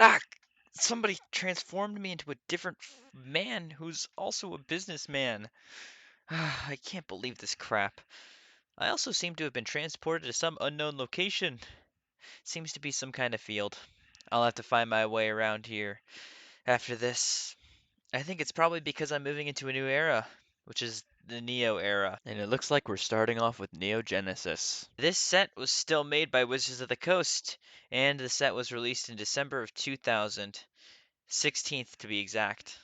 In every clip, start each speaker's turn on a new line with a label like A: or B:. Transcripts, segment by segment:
A: Ah! Somebody transformed me into a different man who's also a businessman. I can't believe this crap. I also seem to have been transported to some unknown location. Seems to be some kind of field. I'll have to find my way around here after this. I think it's probably because I'm moving into a new era, which is the Neo era. And it looks like we're starting off with Neo Genesis. This set was still made by Wizards of the Coast, and the set was released in December of 2000, 16th to be exact.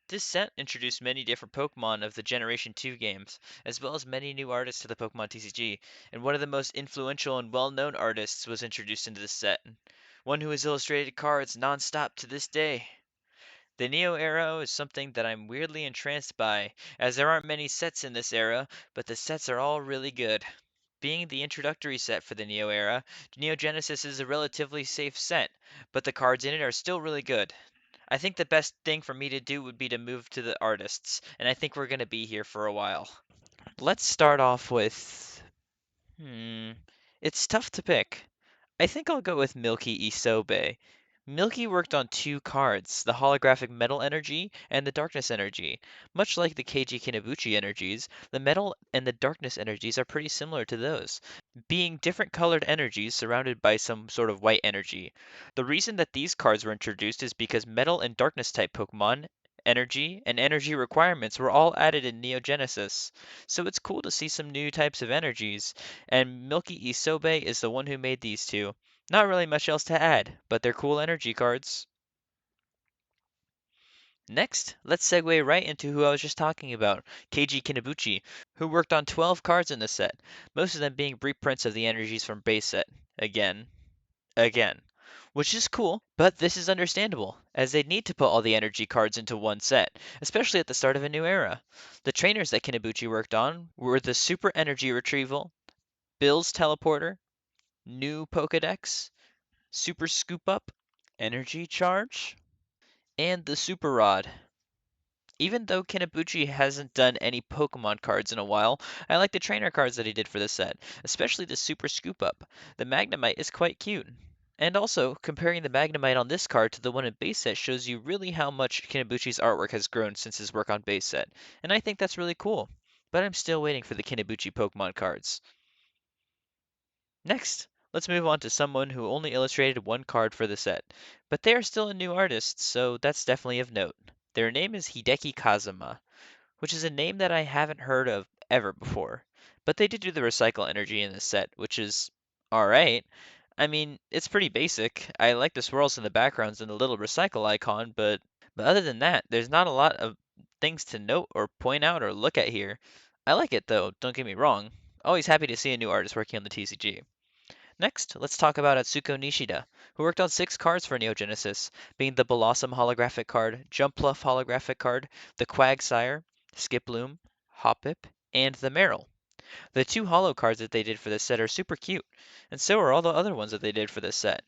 A: This set introduced many different Pokemon of the Generation 2 games, as well as many new artists to the Pokemon TCG, and one of the most influential and well-known artists was introduced into this set, one who has illustrated cards non-stop to this day. The Neo era is something that I'm weirdly entranced by, as there aren't many sets in this era, but the sets are all really good. Being the introductory set for the Neo era, Neo Genesis is a relatively safe set, but the cards in it are still really good. I think the best thing for me to do would be to move to the artists, and I think we're going to be here for a while. Let's start off with. Hmm. It's tough to pick. I think I'll go with Milky Isobe. Milky worked on two cards, the holographic metal energy and the darkness energy. Much like the Keiji Kinabuchi energies, the metal and the darkness energies are pretty similar to those, being different colored energies surrounded by some sort of white energy. The reason that these cards were introduced is because metal and darkness type Pokemon energy and energy requirements were all added in Neo Genesis. So it's cool to see some new types of energies, and Milky Isobe is the one who made these two. Not really much else to add, but they're cool energy cards. Next, let's segue right into who I was just talking about, Keiji Kinabuchi, who worked on 12 cards in the set, most of them being reprints of the energies from base set. Again, again. Which is cool, but this is understandable, as they need to put all the energy cards into one set, especially at the start of a new era. The trainers that Kinabuchi worked on were the Super Energy Retrieval, Bill's Teleporter, New Pokedex, Super Scoop Up, Energy Charge, and the Super Rod. Even though Kinabuchi hasn't done any Pokemon cards in a while, I like the trainer cards that he did for this set, especially the Super Scoop Up. The Magnemite is quite cute. And also, comparing the Magnemite on this card to the one in base set shows you really how much Kinabuchi's artwork has grown since his work on base set, and I think that's really cool. But I'm still waiting for the Kinabuchi Pokemon cards. Next, let's move on to someone who only illustrated one card for the set, but they are still a new artist, so that's definitely of note. Their name is Hideki Kazuma, which is a name that I haven't heard of ever before. But they did do the recycle energy in this set, which is alright. I mean, it's pretty basic. I like the swirls in the backgrounds and the little recycle icon, but other than that, there's not a lot of things to note or point out or look at here. I like it though, don't get me wrong. Always happy to see a new artist working on the TCG. Next, let's talk about Atsuko Nishida, who worked on 6 cards for Neo Genesis, being the Blossom holographic card, Jumpluff holographic card, the Quagsire, Skiploom, Hoppip, and the Meryl. The 2 holo cards that they did for this set are super cute, and so are all the other ones that they did for this set.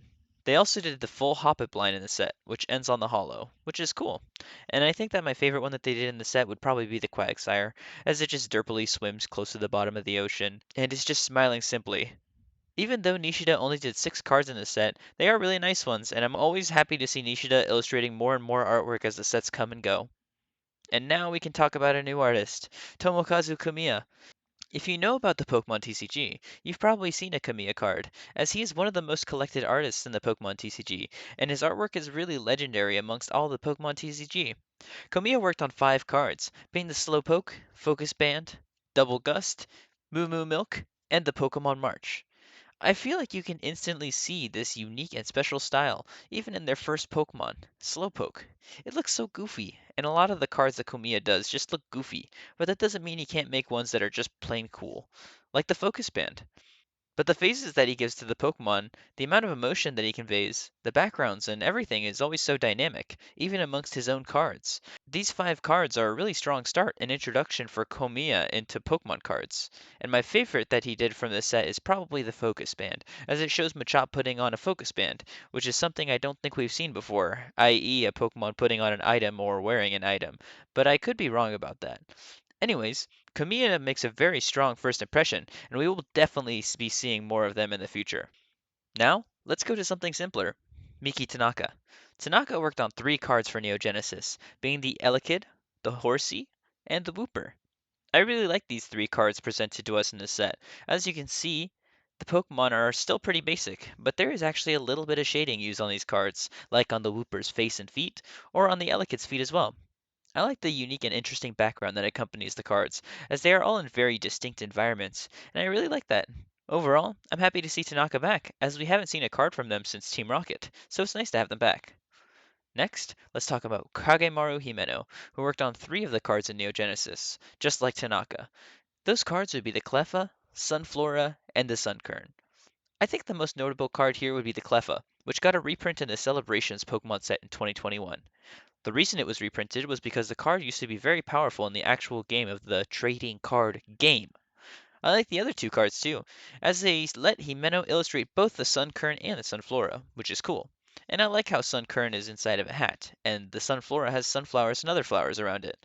A: They also did the full Hoppip line in the set, which ends on the holo, which is cool. And I think that my favorite one that they did in the set would probably be the Quagsire, as it just derpily swims close to the bottom of the ocean, and is just smiling simply. Even though Nishida only did 6 cards in the set, they are really nice ones, and I'm always happy to see Nishida illustrating more and more artwork as the sets come and go. And now we can talk about a new artist, Tomokazu Kamiya. If you know about the Pokemon TCG, you've probably seen a Kamiya card, as he is one of the most collected artists in the Pokemon TCG, and his artwork is really legendary amongst all the Pokemon TCG. Kamiya worked on 5 cards, being the Slowpoke, Focus Band, Double Gust, Moo Moo Milk, and the Pokemon March. I feel like you can instantly see this unique and special style, even in their first Pokemon, Slowpoke. It looks so goofy, and a lot of the cards that Komiya does just look goofy, but that doesn't mean he can't make ones that are just plain cool. Like the Focus Band. But the faces that he gives to the Pokemon, the amount of emotion that he conveys, the backgrounds, and everything is always so dynamic, even amongst his own cards. These 5 cards are a really strong start and introduction for Komiya into Pokemon cards. And my favorite that he did from this set is probably the Focus Band, as it shows Machop putting on a Focus Band, which is something I don't think we've seen before, i.e. a Pokemon putting on an item or wearing an item. But I could be wrong about that. Anyways, Kamiya makes a very strong first impression, and we will definitely be seeing more of them in the future. Now, let's go to something simpler. Miki Tanaka. Tanaka worked on three cards for Neo Genesis, being the Elekid, the Horsey, and the Wooper. I really like these three cards presented to us in this set. As you can see, the Pokemon are still pretty basic, but there is actually a little bit of shading used on these cards, like on the Wooper's face and feet, or on the Elekid's feet as well. I like the unique and interesting background that accompanies the cards, as they are all in very distinct environments, and I really like that. Overall, I'm happy to see Tanaka back, as we haven't seen a card from them since Team Rocket, so it's nice to have them back. Next, let's talk about Kagemaru Himeno, who worked on three of the cards in Neo Genesis, just like Tanaka. Those cards would be the Cleffa, Sunflora, and the Sunkern. I think the most notable card here would be the Cleffa, which got a reprint in the Celebrations Pokemon set in 2021. The reason it was reprinted was because the card used to be very powerful in the actual game of the trading card game. I like the other two cards too, as they let Himeno illustrate both the Sunkern and the Sunflora, which is cool. And I like how Sunkern is inside of a hat, and the Sunflora has sunflowers and other flowers around it.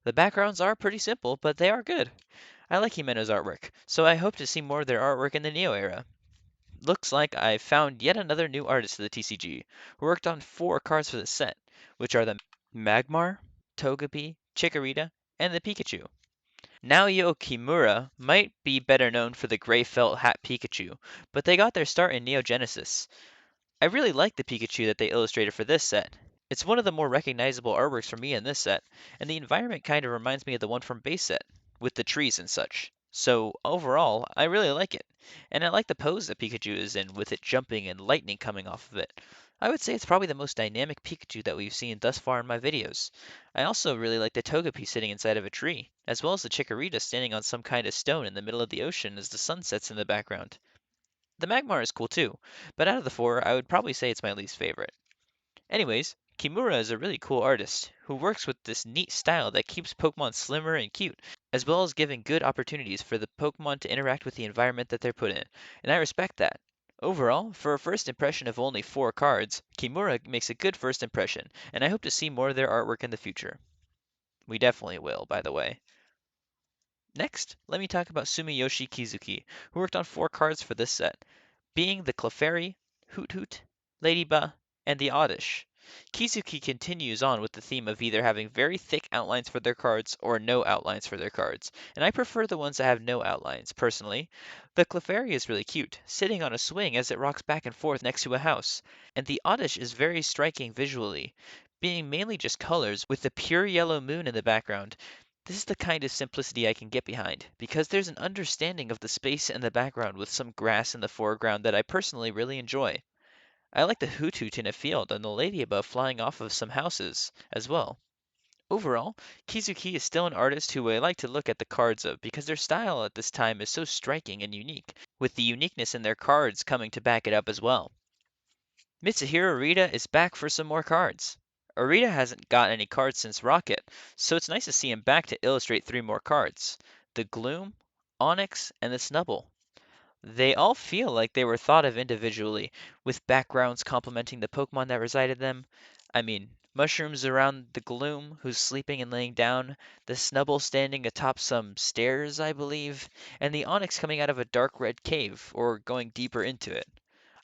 A: The backgrounds are pretty simple, but they are good. I like Himeno's artwork, so I hope to see more of their artwork in the Neo era. Looks like I found yet another new artist to the TCG, who worked on four cards for the set, which are the Magmar, Togepi, Chikorita, and the Pikachu. Naoyo Kimura might be better known for the gray felt hat Pikachu, but they got their start in Neo Genesis. I really like the Pikachu that they illustrated for this set. It's one of the more recognizable artworks for me in this set, and the environment kind of reminds me of the one from base set, with the trees and such. So overall, I really like it. And I like the pose that Pikachu is in with it jumping and lightning coming off of it. I would say it's probably the most dynamic Pikachu that we've seen thus far in my videos. I also really like the Togepi sitting inside of a tree, as well as the Chikorita standing on some kind of stone in the middle of the ocean as the sun sets in the background. The Magmar is cool too, but out of the four, I would probably say it's my least favorite. Anyways, Kimura is a really cool artist who works with this neat style that keeps Pokemon slimmer and cute, as well as giving good opportunities for the Pokemon to interact with the environment that they're put in, and I respect that. Overall, for a first impression of only four cards, Kimura makes a good first impression, and I hope to see more of their artwork in the future. We definitely will, by the way. Next, let me talk about Sumiyoshi Kizuki, who worked on four cards for this set, being the Clefairy, Hoot Hoot, Ladybug, and the Oddish. Kizuki continues on with the theme of either having very thick outlines for their cards or no outlines for their cards, and I prefer the ones that have no outlines, personally. The Clefairy is really cute, sitting on a swing as it rocks back and forth next to a house, and the Oddish is very striking visually, being mainly just colors with the pure yellow moon in the background. This is the kind of simplicity I can get behind, because there's an understanding of the space and the background with some grass in the foreground that I personally really enjoy. I like the hoot hoot in a field and the lady above flying off of some houses as well. Overall, Kizuki is still an artist who I like to look at the cards of because their style at this time is so striking and unique, with the uniqueness in their cards coming to back it up as well. Mitsuhiro Arita is back for some more cards. Arita hasn't got any cards since Rocket, so it's nice to see him back to illustrate three more cards: the Gloom, Onyx, and the Snubble. They all feel like they were thought of individually, with backgrounds complementing the Pokemon that reside in them. I mean, mushrooms around the Gloom, who's sleeping and laying down, the Snubble standing atop some stairs, I believe, and the Onyx coming out of a dark red cave, or going deeper into it.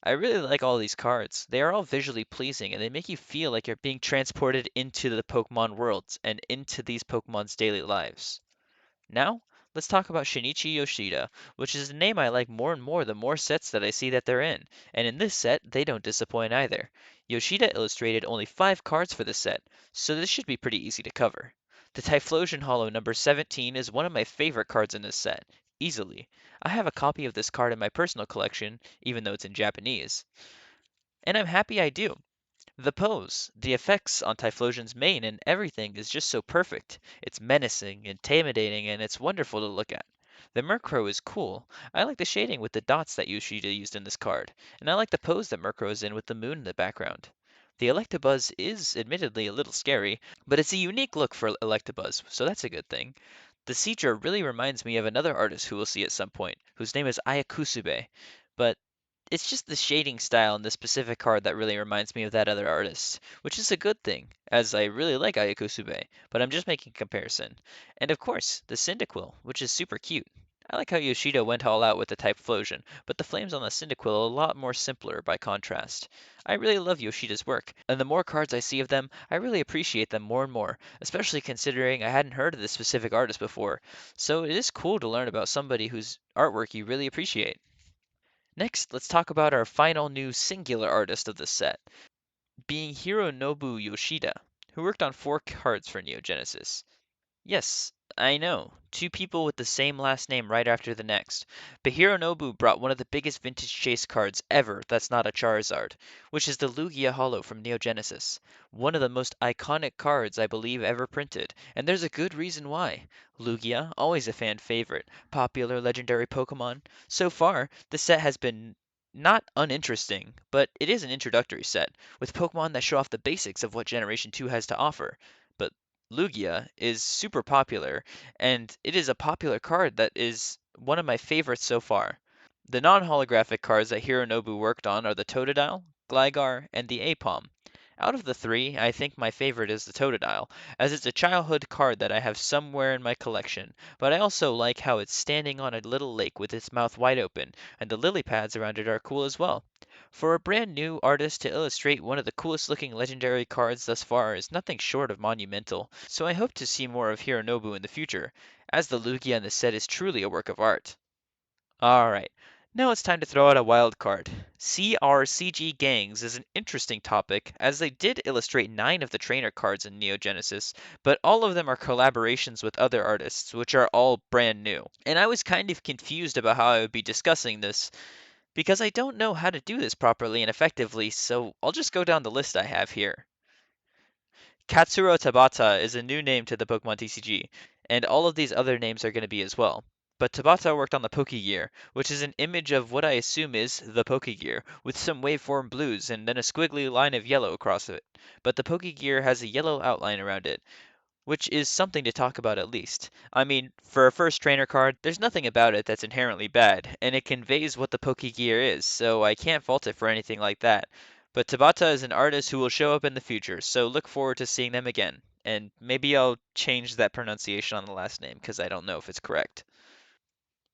A: I really like all these cards. They are all visually pleasing and they make you feel like you're being transported into the Pokemon worlds and into these Pokemon's daily lives. Now, let's talk about Shinichi Yoshida, which is a name I like more and more the more sets that I see that they're in, and in this set, they don't disappoint either. Yoshida illustrated only 5 cards for this set, so this should be pretty easy to cover. The Typhlosion Hollow number 17 is one of my favorite cards in this set, easily. I have a copy of this card in my personal collection, even though it's in Japanese. And I'm happy I do. The pose, the effects on Typhlosion's mane and everything is just so perfect. It's menacing, intimidating, and it's wonderful to look at. The Murkrow is cool. I like the shading with the dots that Yoshida used in this card, and I like the pose that Murkrow is in with the moon in the background. The Electabuzz is admittedly a little scary, but it's a unique look for Electabuzz, so that's a good thing. The Seadra really reminds me of another artist who we'll see at some point, whose name is Ayakusube, but it's just the shading style in this specific card that really reminds me of that other artist, which is a good thing, as I really like Ayakusube, but I'm just making a comparison. And of course, the Cyndaquil, which is super cute. I like how Yoshida went all out with the Typhlosion, but the flames on the Cyndaquil are a lot more simpler by contrast. I really love Yoshida's work, and the more cards I see of them, I really appreciate them more and more, especially considering I hadn't heard of this specific artist before. So it is cool to learn about somebody whose artwork you really appreciate. Next, let's talk about our final new singular artist of the set, being Hironobu Yoshida, who worked on 4 cards for Neo Genesis. Yes, I know. 2 people with the same last name right after the next. But Hironobu brought one of the biggest vintage chase cards ever that's not a Charizard, which is the Lugia Holo from Neo Genesis. One of the most iconic cards I believe ever printed, and there's a good reason why. Lugia, always a fan favorite, popular legendary Pokemon. So far, the set has been not uninteresting, but it is an introductory set, with Pokemon that show off the basics of what Generation 2 has to offer. But Lugia is super popular, and it is a popular card that is one of my favorites so far. The non-holographic cards that Hironobu worked on are the Totodile, Gligar, and the Aipom. Out of the 3, I think my favorite is the Totodile, as it's a childhood card that I have somewhere in my collection, but I also like how it's standing on a little lake with its mouth wide open, and the lily pads around it are cool as well. For a brand new artist to illustrate one of the coolest looking legendary cards thus far is nothing short of monumental, so I hope to see more of Hironobu in the future, as the Lugia in the set is truly a work of art. Alright, now it's time to throw out a wild card. CRCG gangs is an interesting topic, as they did illustrate 9 of the trainer cards in Neo Genesis, but all of them are collaborations with other artists, which are all brand new. And I was kind of confused about how I would be discussing this, because I don't know how to do this properly and effectively, so I'll just go down the list I have here. Katsuro Tabata is a new name to the Pokemon TCG, and all of these other names are going to be as well. But Tabata worked on the Pokegear, which is an image of what I assume is the Pokegear, with some waveform blues and then a squiggly line of yellow across it. But the Pokegear has a yellow outline around it, which is something to talk about at least. I mean, for a first trainer card, there's nothing about it that's inherently bad, and it conveys what the Pokegear is, so I can't fault it for anything like that. But Tabata is an artist who will show up in the future, so look forward to seeing them again. And maybe I'll change that pronunciation on the last name, because I don't know if it's correct.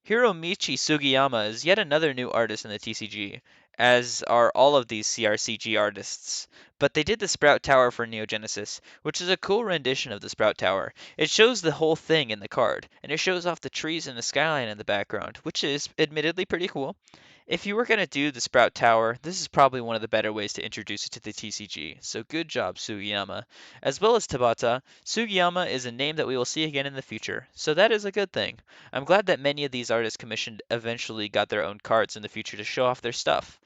A: Hiromichi Sugiyama is yet another new artist in the TCG, as are all of these CRCG artists. But they did the Sprout Tower for Neo Genesis, which is a cool rendition of the Sprout Tower. It shows the whole thing in the card, and it shows off the trees and the skyline in the background, which is admittedly pretty cool. If you were going to do the Sprout Tower, this is probably one of the better ways to introduce it to the TCG, so good job, Sugiyama. As well as Tabata, Sugiyama is a name that we will see again in the future, so that is a good thing. I'm glad that many of these artists commissioned eventually got their own cards in the future to show off their stuff.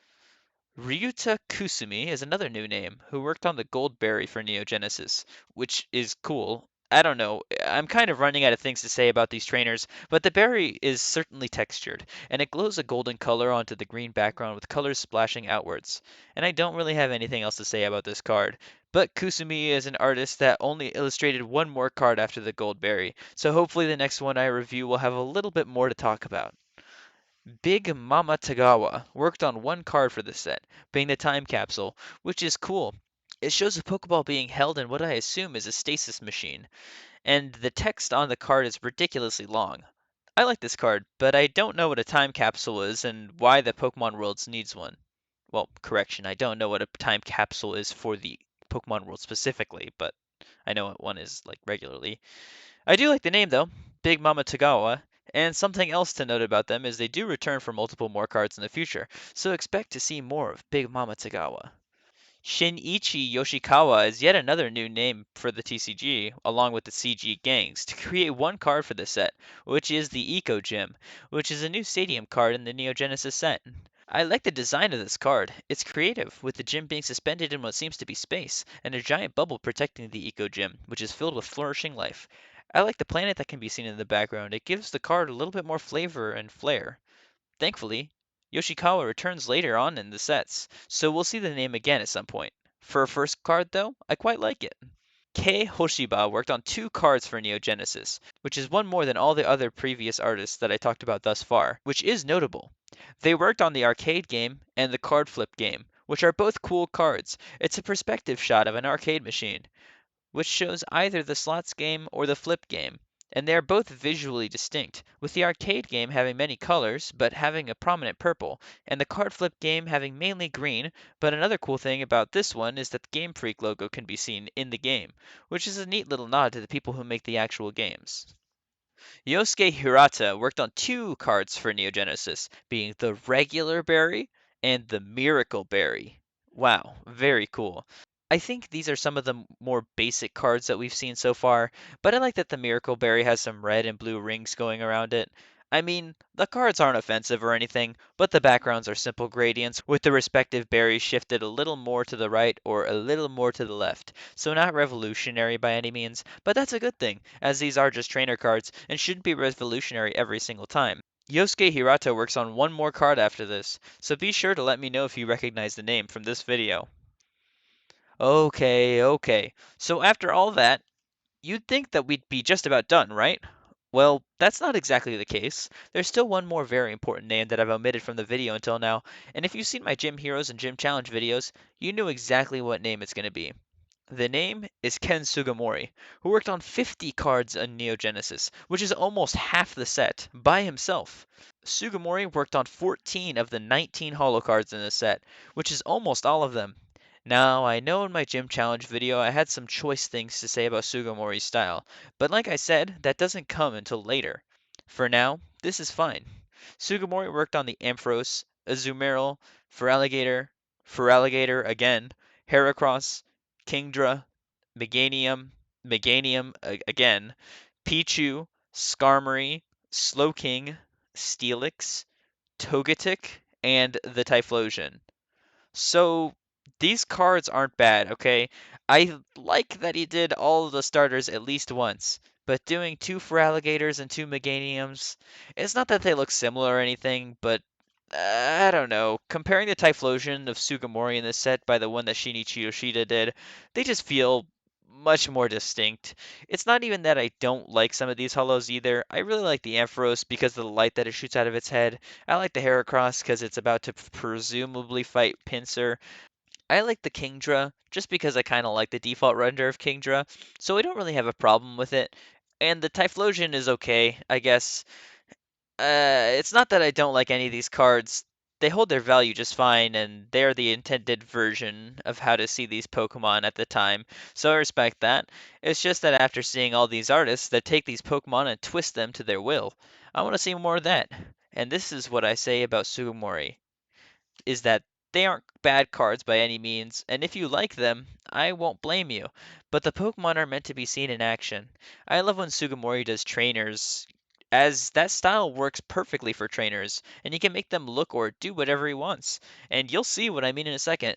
A: Ryuta Kusumi is another new name who worked on the Gold Berry for Neo Genesis, which is cool. I don't know, I'm kind of running out of things to say about these trainers, but the berry is certainly textured, and it glows a golden color onto the green background with colors splashing outwards. And I don't really have anything else to say about this card, but Kusumi is an artist that only illustrated one more card after the Gold Berry, so hopefully the next one I review will have a little bit more to talk about. Big Mama Tagawa worked on one card for this set, being the time capsule, which is cool. It shows a Pokeball being held in what I assume is a stasis machine, and the text on the card is ridiculously long. I like this card, but I don't know what a time capsule is and why the Pokemon Worlds needs one. Well, correction, I don't know what a time capsule is for the Pokemon World specifically, but I know what one is like regularly. I do like the name though, Big Mama Tagawa, and something else to note about them is they do return for multiple more cards in the future, so expect to see more of Big Mama Tagawa. Shinichi Yoshikawa is yet another new name for the TCG, along with the CG gangs, to create one card for the set, which is the Eco Gym, which is a new stadium card in the Neo Genesis set. I like the design of this card. It's creative, with the gym being suspended in what seems to be space, and a giant bubble protecting the Eco Gym, which is filled with flourishing life. I like the planet that can be seen in the background. It gives the card a little bit more flavor and flair. Thankfully, Yoshikawa returns later on in the sets, so we'll see the name again at some point. For a first card, though, I quite like it. Kei Hoshiba worked on 2 cards for Neo Genesis, which is one more than all the other previous artists that I talked about thus far, which is notable. They worked on the arcade game and the card flip game, which are both cool cards. It's a perspective shot of an arcade machine, which shows either the slots game or the flip game. and they are both visually distinct, with the arcade game having many colors but having a prominent purple, and the card flip game having mainly green, but another cool thing about this one is that the Game Freak logo can be seen in the game, which is a neat little nod to the people who make the actual games. Yosuke Hirata worked on two cards for Neo Genesis, being the regular berry and the miracle berry. Wow, very cool. I think these are some of the more basic cards that we've seen so far, but I like that the miracle berry has some red and blue rings going around it. I mean, the cards aren't offensive or anything, but the backgrounds are simple gradients with the respective berries shifted a little more to the right or a little more to the left. So not revolutionary by any means, but that's a good thing, as these are just trainer cards and shouldn't be revolutionary every single time. Yosuke Hirata works on one more card after this, so be sure to let me know if you recognize the name from this video. Okay, okay. So after all that, you'd think that we'd be just about done, right? Well, that's not exactly the case. There's still one more very important name that I've omitted from the video until now, and if you've seen my Gym Heroes and Gym Challenge videos, you knew exactly what name it's going to be. The name is Ken Sugimori, who worked on 50 cards on Neo Genesis, which is almost half the set, by himself. Sugimori worked on 14 of the 19 holo cards in the set, which is almost all of them. Now, I know in my gym challenge video I had some choice things to say about Sugimori's style, but like I said, that doesn't come until later. For now, this is fine. Sugimori worked on the Ampharos, Azumarill, Feraligatr again, Heracross, Kingdra, Meganium, again, Pichu, Skarmory, Slowking, Steelix, Togetic, and the Typhlosion. So these cards aren't bad, okay? I like that he did all of the starters at least once, but doing two for alligators and two Meganiums, it's not that they look similar or anything, but I don't know. Comparing the Typhlosion of Sugimori in this set by the one that Shinichi Yoshida did, they just feel much more distinct. It's not even that I don't like some of these hollows either. I really like the Ampharos because of the light that it shoots out of its head. I like the Heracross because it's about to presumably fight Pinsir. I like the Kingdra just because I kind of like the default render of Kingdra, so I don't really have a problem with it. And the Typhlosion is okay, I guess. It's not that I don't like any of these cards. They hold their value just fine, and they're the intended version of how to see these Pokemon at the time, so I respect that. It's just that after seeing all these artists that take these Pokemon and twist them to their will, I want to see more of that. And this is what I say about Sugimori is that they aren't bad cards by any means, and if you like them, I won't blame you. But the Pokemon are meant to be seen in action. I love when Sugimori does trainers, as that style works perfectly for trainers, and he can make them look or do whatever he wants. And you'll see what I mean in a second.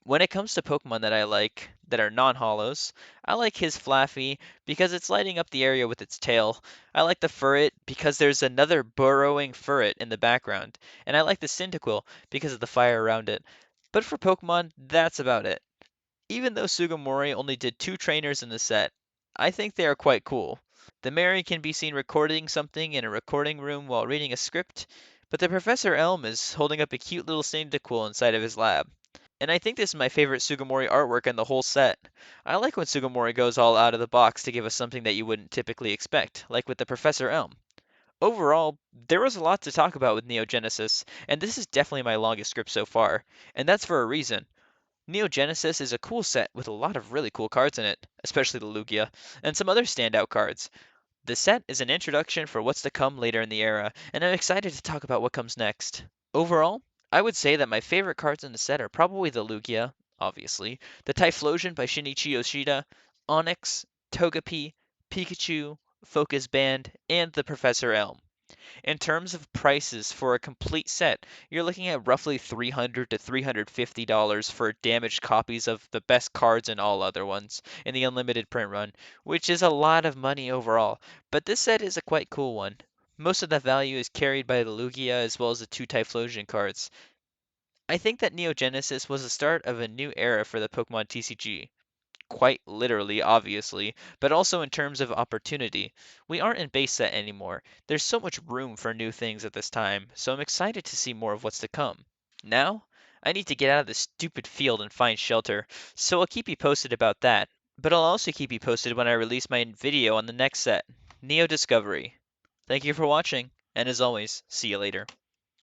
A: When it comes to Pokemon that I like, that are non-holos, I like his Flaffy because it's lighting up the area with its tail. I like the Furret because there's another burrowing Furret in the background. And I like the Cyndaquil because of the fire around it. But for Pokemon, that's about it. Even though Sugimori only did two trainers in the set, I think they are quite cool. The Mary can be seen recording something in a recording room while reading a script, but the Professor Elm is holding up a cute little Cyndaquil inside of his lab. And I think this is my favorite Sugimori artwork in the whole set. I like when Sugimori goes all out of the box to give us something that you wouldn't typically expect, like with the Professor Elm. Overall, there was a lot to talk about with Neo Genesis, and this is definitely my longest script so far, and that's for a reason. Neo Genesis is a cool set with a lot of really cool cards in it, especially the Lugia, and some other standout cards. The set is an introduction for what's to come later in the era, and I'm excited to talk about what comes next. Overall, I would say that my favorite cards in the set are probably the Lugia, obviously, the Typhlosion by Shinichi Yoshida, Onyx, Togepi, Pikachu, Focus Band, and the Professor Elm. In terms of prices for a complete set, you're looking at roughly $300 to $350 for damaged copies of the best cards and all other ones in the unlimited print run, which is a lot of money overall. But this set is a quite cool one. Most of that value is carried by the Lugia as well as the two Typhlosion cards. I think that Neo Genesis was the start of a new era for the Pokemon TCG. Quite literally, obviously, but also in terms of opportunity. We aren't in base set anymore. There's so much room for new things at this time, so I'm excited to see more of what's to come. Now, I need to get out of this stupid field and find shelter, so I'll keep you posted about that. But I'll also keep you posted when I release my video on the next set. Neo Discovery. Thank you for watching, and as always, see you later.